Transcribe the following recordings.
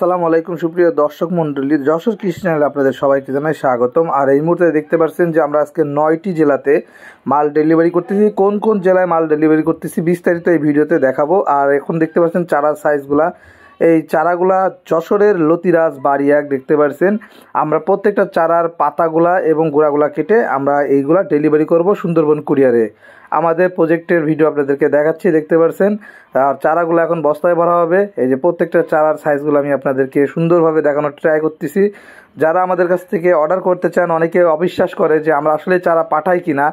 আসসালামু আলাইকুম সুপ্রিয় দর্শক মণ্ডলী, যশোর কৃষি চ্যানেলে আপনাদের সবাইকে জানাই স্বাগতম। আর এই মুহূর্তে দেখতে পাচ্ছেন যে আমরা আজকে 9টি জেলাতে মাল ডেলিভারি করতেছি। কোন কোন জেলায় মাল ডেলিভারি করতেছি বিস্তারিত এই ভিডিওতে দেখাবো। আর এখন দেখতে পাচ্ছেন চারার সাইজগুলা, এই চারাগুলা যশোরের লতিরাজ বাড়ি এক দেখতে পাচ্ছেন। আমরা প্রত্যেকটা চারার পাতাগুলা এবং গোড়াগুলা কেটে আমরা এইগুলা ডেলিভারি করব সুন্দরবন কুরিয়ারে। আমাদের প্রজেক্টের ভিডিও আপনাদেরকে দেখাচ্ছি, দেখতে পাচ্ছেন। আর চারাগুলো এখন বস্তায় ভরা হবে। এই যে প্রত্যেকটা চারার সাইজগুলো আমি আপনাদেরকে সুন্দরভাবে দেখানোর ট্রাই করতেছি। যারা আমাদের কাছ থেকে অর্ডার করতে চান, অনেকে অবিশ্বাস করে যে আমরা আসলে চারা পাঠাই কিনা,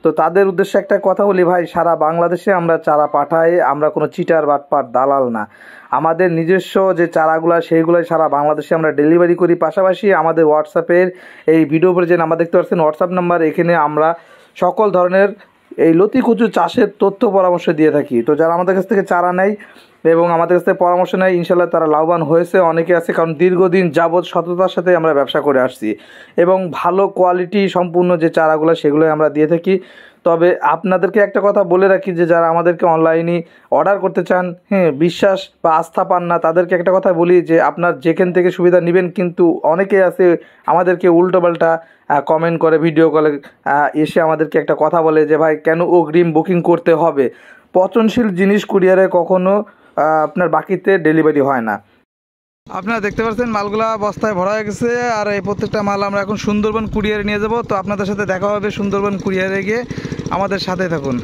তো তাদের উদ্দেশ্যে একটা কথা বলি, ভাই সারা বাংলাদেশে আমরা চারা পাঠাই, আমরা কোনো চিটার বাটপার দালাল না। আমাদের নিজস্ব যে চারাগুলো সেইগুলোই সারা বাংলাদেশে আমরা ডেলিভারি করি। পাশাপাশি আমাদের হোয়াটসঅ্যাপের এই ভিডিও উপরে যে নাম্বার দেখতে পাচ্ছেন হোয়াটসঅ্যাপ নাম্বার, এখানে আমরা সকল ধরনের এই লতি কচু চাষের তথ্য পরামর্শ দিয়ে থাকি। তো যারা আমাদের কাছ থেকে চারা নেয় এবং আমাদের কাছ থেকে পরামর্শ নেয়, ইনশাল্লাহ তারা লাভবান হয়েছে, অনেকে আছে। কারণ দীর্ঘদিন যাবৎ সততার সাথে আমরা ব্যবসা করে আসছি এবং ভালো কোয়ালিটি সম্পূর্ণ যে চারাগুলো সেগুলোই আমরা দিয়ে থাকি। তবে আপনাদেরকে একটা কথা বলে রাখি যে যারা আমাদেরকে অনলাইনে অর্ডার করতে চান, বিশ্বাস বা আস্থা পান না, তাদেরকে একটা কথা বলি যে আপনার যেখান থেকে সুবিধা নেবেন, কিন্তু অনেকে আছে আমাদেরকে উল্টোপাল্টা কমেন্ট করে, ভিডিও কলে এসে আমাদেরকে একটা কথা বলে যে ভাই কেন অগ্রিম বুকিং করতে হবে। পচনশীল জিনিস কুরিয়ারে কখনো আপনার বাকিতে ডেলিভারি হয় না। আপনারা দেখতে পাচ্ছেন মালগুলা বস্তায় ভরা হয়ে গেছে। আর এই প্রত্যেকটা মাল আমরা এখন সুন্দরবন কুরিয়ারে নিয়ে যাব। তো আপনাদের সাথে দেখা হবে সুন্দরবন কুরিয়ারে গিয়ে, আমাদের সাথে থাকুন।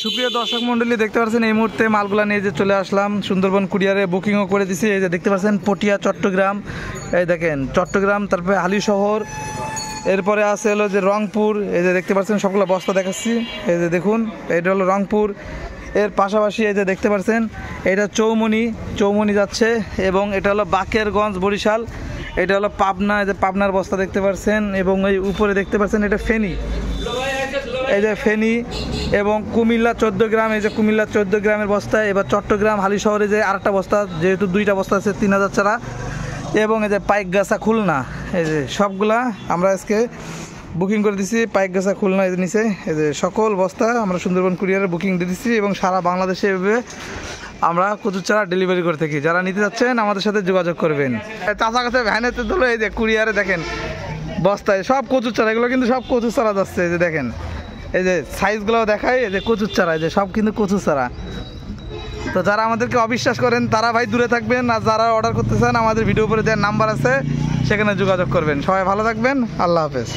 সুপ্রিয় দর্শক মণ্ডলী, দেখতে পাচ্ছেন এই মুহূর্তে মালগুলা নিয়ে যে চলে আসলাম সুন্দরবন কুরিয়ারে, বুকিংও করে দিছি। এই যে দেখতে পাচ্ছেন পটিয়া, চট্টগ্রাম, এই দেখেন চট্টগ্রাম, তারপরে হালিশহর, এরপরে আছে হলো যে রংপুর। এই যে দেখতে পাচ্ছেন সবগুলো বস্তা দেখাচ্ছি। এই যে দেখুন, এটা হলো রংপুর। এর পাশাপাশি এই যে দেখতে পাচ্ছেন এটা চৌমনি যাচ্ছে, এবং এটা হলো বাকেরগঞ্জ, বরিশাল। এটা হলো পাবনা, এই যে পাবনার বস্তা দেখতে পাচ্ছেন। এবং এই উপরে দেখতে পাচ্ছেন এটা ফেনী, এই যে ফেনী, এবং কুমিল্লা 14 গ্রাম, এই যে কুমিল্লা 14 গ্রামের বস্তা। এবার চট্টগ্রাম হালিশহরে যে আরেকটা বস্তা, যেহেতু 2টা বস্তা আছে 3000 চারা। এবং এই যে পাইকগাছা, খুলনা, এই যে সবগুলা আমরা আজকে বুকিং করে দিচ্ছি। পাইকগাছা, খুলনা, এই যে নিচে এই যে সকল বস্তা আমরা সুন্দরবন কুরিয়ারে বুকিং দিয়ে দিচ্ছি। এবং সারা বাংলাদেশে এভাবে আমরা কচুর চারা ডেলিভারি করে থাকি। যারা নিতে যাচ্ছেন আমাদের সাথে যোগাযোগ করবেন। চাষা কাছে ভ্যানেতে ধরো, এই যে কুরিয়ারে দেখেন বস্তায় সব কচুর চারা, এগুলো কিন্তু সব কচুর চারা যাচ্ছে। এই যে দেখেন, এই যে সাইজগুলোও দেখায়, এই যে কচুর চারা, এই যে সব কিন্তু কচুর চারা। তো যারা আমাদেরকে অবিশ্বাস করেন তারা ভাই দূরে থাকবেন। আর যারা অর্ডার করতে চান আমাদের ভিডিও উপরে দেওয়ার নাম্বার আছে, সেখানে যোগাযোগ করবেন। সবাই ভালো থাকবেন, আল্লাহ হাফেজ।